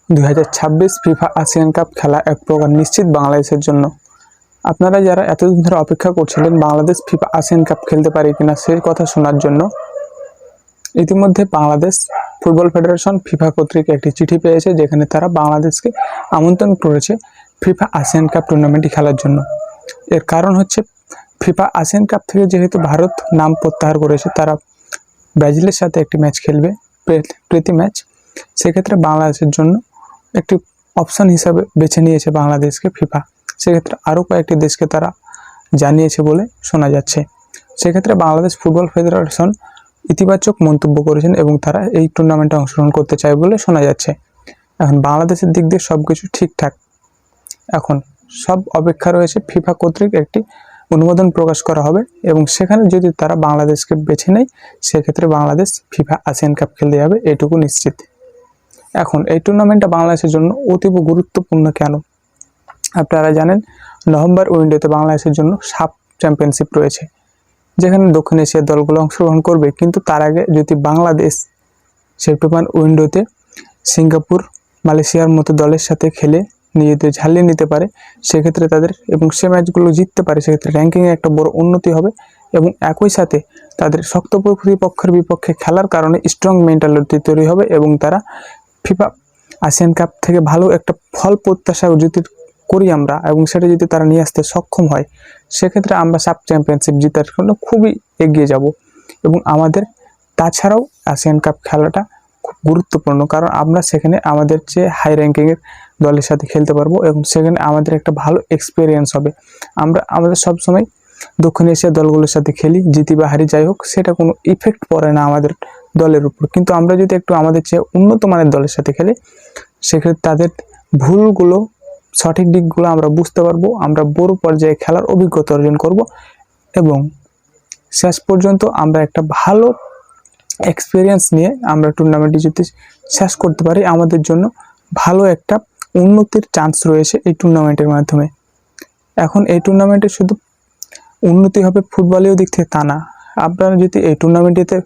2026 FIFA ASEAN cup খেলা এক প্রকার নিশ্চিত বাংলাদেশের জন্য। আপনারা যারা এতদিন ধরে অপেক্ষা করছিলেন বাংলাদেশ ফিফা আসিয়ান কাপ খেলতে পারে কিনা সেই কথা শোনার জন্য, ইতিমধ্যে বাংলাদেশ ফুটবল ফেডারেশন ফিফা কর্তৃক একটি চিঠি পেয়েছে, যেখানে তারা বাংলাদেশকে আমন্ত্রণ করেছে ফিফা আসিয়ান কাপ টুর্নামেন্টটি খেলার জন্য। এর কারণ হচ্ছে ফিফা আসিয়ান কাপ থেকে যেহেতু ভারত নাম প্রত্যাহার করেছে, তারা ব্রাজিলের সাথে একটি ম্যাচ খেলবে, প্রীতি ম্যাচ। সেক্ষেত্রে বাংলাদেশের জন্য একটি অপশন হিসাবে বেছে নিয়েছে বাংলাদেশকে ফিফা। সেক্ষেত্রে আরও কয়েকটি দেশকে তারা জানিয়েছে বলে শোনা যাচ্ছে। সেক্ষেত্রে বাংলাদেশ ফুটবল ফেডারেশন ইতিবাচক মন্তব্য করেছেন এবং তারা এই টুর্নামেন্টে অংশগ্রহণ করতে চায় বলে শোনা যাচ্ছে। এখন বাংলাদেশের দিক দিয়ে সব কিছু ঠিকঠাক, এখন সব অপেক্ষা রয়েছে ফিফা কর্তৃক একটি অনুমোদন প্রকাশ করা হবে এবং সেখানে যদি তারা বাংলাদেশকে বেছে নেয়, সেক্ষেত্রে বাংলাদেশ ফিফা আসিয়ান কাপ খেলতে যাবে, এটুকু নিশ্চিত। এখন এই টুর্নামেন্টটা বাংলাদেশের জন্য অতীব গুরুত্বপূর্ণ কেন? আপনারা জানেন নভেম্বর উইন্ডোতে বাংলাদেশের জন্য সাফ চ্যাম্পিয়নশিপ রয়েছে, যেখানে দক্ষিণ এশিয়ার দলগুলো অংশগ্রহণ করবে। কিন্তু তার আগে যদি বাংলাদেশ সেপ্টেম্বর উইন্ডোতে সিঙ্গাপুর, মালয়েশিয়ার মতো দলের সাথে খেলে নিজেদের ঝালিয়ে নিতে পারে, সেক্ষেত্রে তাদের এবং সে ম্যাচগুলো জিততে পারে, সেক্ষেত্রে র্যাঙ্কিংয়ে একটা বড় উন্নতি হবে এবং একই সাথে তাদের শক্ত প্রতিপক্ষের বিপক্ষে খেলার কারণে স্ট্রং মেন্টালিটি তৈরি হবে এবং তারা ফিফা আসিয়ান কাপ থেকে ভালো একটা ফল প্রত্যাশা যদি করি আমরা এবং সেটা যদি তারা নিয়ে আসতে সক্ষম হয়, সেক্ষেত্রে আমরা সাব চ্যাম্পিয়নশিপ জেতার জন্য খুবই এগিয়ে যাব। এবং আমাদের তাছাড়াও আসিয়ান কাপ খেলাটা খুব গুরুত্বপূর্ণ, কারণ আমরা সেখানে আমাদের যে হাই র্যাঙ্কিংয়ের দলের সাথে খেলতে পারবো এবং সেখানে আমাদের একটা ভালো এক্সপিরিয়েন্স হবে। আমাদের সবসময় দক্ষিণ এশিয়ার দলগুলোর সাথে খেলি, জিতি বা হারি যাই হোক, সেটা কোনো ইফেক্ট পড়ে না আমাদের দলের উপর। কিন্তু আমরা যদি একটু আমাদের চেয়ে উন্নত মানের দলের সাথে খেলি, সেক্ষেত্রে তাদের ভুলগুলো, সঠিক দিকগুলো আমরা বুঝতে পারবো, আমরা বড় পর্যায়ে খেলার অভিজ্ঞতা অর্জন করব এবং শেষ পর্যন্ত আমরা একটা ভালো এক্সপিরিয়েন্স নিয়ে আমরা টুর্নামেন্টটি যদি শেষ করতে পারি, আমাদের জন্য ভালো একটা উন্নতির চান্স রয়েছে এই টুর্নামেন্টের মাধ্যমে। এখন এই টুর্নামেন্টে শুধু উন্নতি হবে ফুটবলীয় দিক থেকে তা না, আপনারা যদি এই টুর্নামেন্টটিতে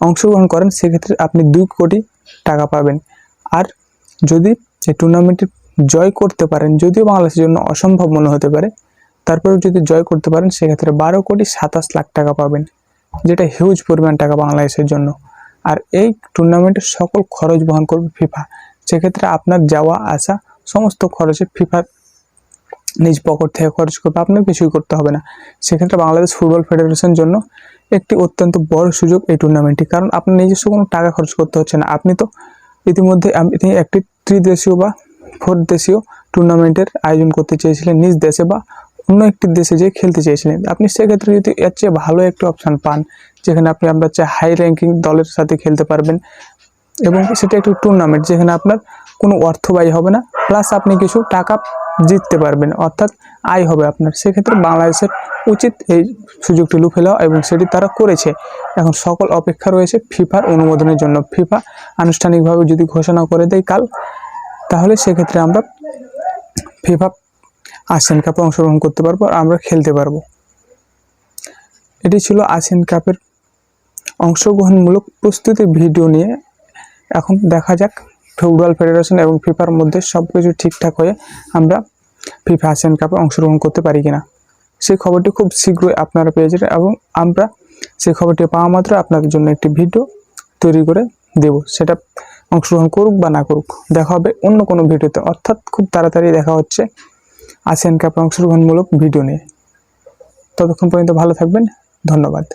অংশগ্রহণ করেন, সেক্ষেত্রে আপনি 2 কোটি টাকা পাবেন। আর যদি এই টুর্নামেন্টটি জয় করতে পারেন, যদিও বাংলাদেশের জন্য অসম্ভব মনে হতে পারে, তারপরেও যদি জয় করতে পারেন, সেক্ষেত্রে 12,27,00,000 টাকা পাবেন, যেটা হিউজ পরিমাণ টাকা বাংলাদেশের জন্য। আর এই টুর্নামেন্টের সকল খরচ বহন করবে ফিফা। সেক্ষেত্রে আপনার যাওয়া আসা সমস্ত খরচে ফিফা নিজ পকেট থেকে খরচ করবে, আপনার কিছুই করতে হবে না। সেক্ষেত্রে বাংলাদেশ ফুটবল ফেডারেশনের জন্য একটি অত্যন্ত বড় সুযোগ এই টুর্নামেন্টটি, কারণ আপনার নিজস্ব কোনো টাকা খরচ করতে হচ্ছে না। আপনি তো ইতিমধ্যে একটি ত্রিদেশীয় বা 4 দেশীয় টুর্নামেন্টের আয়োজন করতে চেয়েছিলেন নিজ দেশে বা অন্য একটি দেশে যেয়ে খেলতে চেয়েছিলেন। আপনি সেক্ষেত্রে যদি এর চেয়ে ভালো একটি অপশান পান, যেখানে আপনি আপনার চেয়ে হাই র্যাঙ্কিং দলের সাথে খেলতে পারবেন এবং সেটা একটি টুর্নামেন্ট যেখানে আপনার কোনো অর্থ ব্যয় হবে না, প্লাস আপনি কিছু টাকা জিততে পারবেন, অর্থাৎ আয় হবে আপনার। সেক্ষেত্রে বাংলাদেশের উচিত এই সুযোগটি লুফে নেওয়া এবং সেটি তারা করেছে। এখন সকল অপেক্ষা রয়েছে ফিফার অনুমোদনের জন্য। ফিফা আনুষ্ঠানিকভাবে যদি ঘোষণা করে দেয় কাল, তাহলে সেক্ষেত্রে আমরা ফিফা আসিয়ান কাপে অংশগ্রহণ করতে পারবো আর আমরা খেলতে পারবো। এটি ছিল আসিয়ান কাপের অংশগ্রহণমূলক প্রস্তুতির ভিডিও নিয়ে। এখন দেখা যাক ফুটবল ফেডারেশন এবং ফিফার মধ্যে সব কিছু ঠিকঠাক হয়ে আমরা ফিফা আসিয়ান কাপে অংশগ্রহণ করতে পারি কিনা, সেই খবরটি খুব শীঘ্রই আপনারা পেয়ে যাবেন এবং আমরা সেই খবরটি পাওয়া মাত্র আপনাদের জন্য একটি ভিডিও তৈরি করে দেব। সেটা অংশগ্রহণ করুক বা না করুক, দেখা হবে অন্য কোনো ভিডিওতে, অর্থাৎ খুব তাড়াতাড়ি দেখা হচ্ছে আসিয়ান কাপে অংশগ্রহণমূলক ভিডিও নিয়ে। ততক্ষণ পর্যন্ত ভালো থাকবেন, ধন্যবাদ।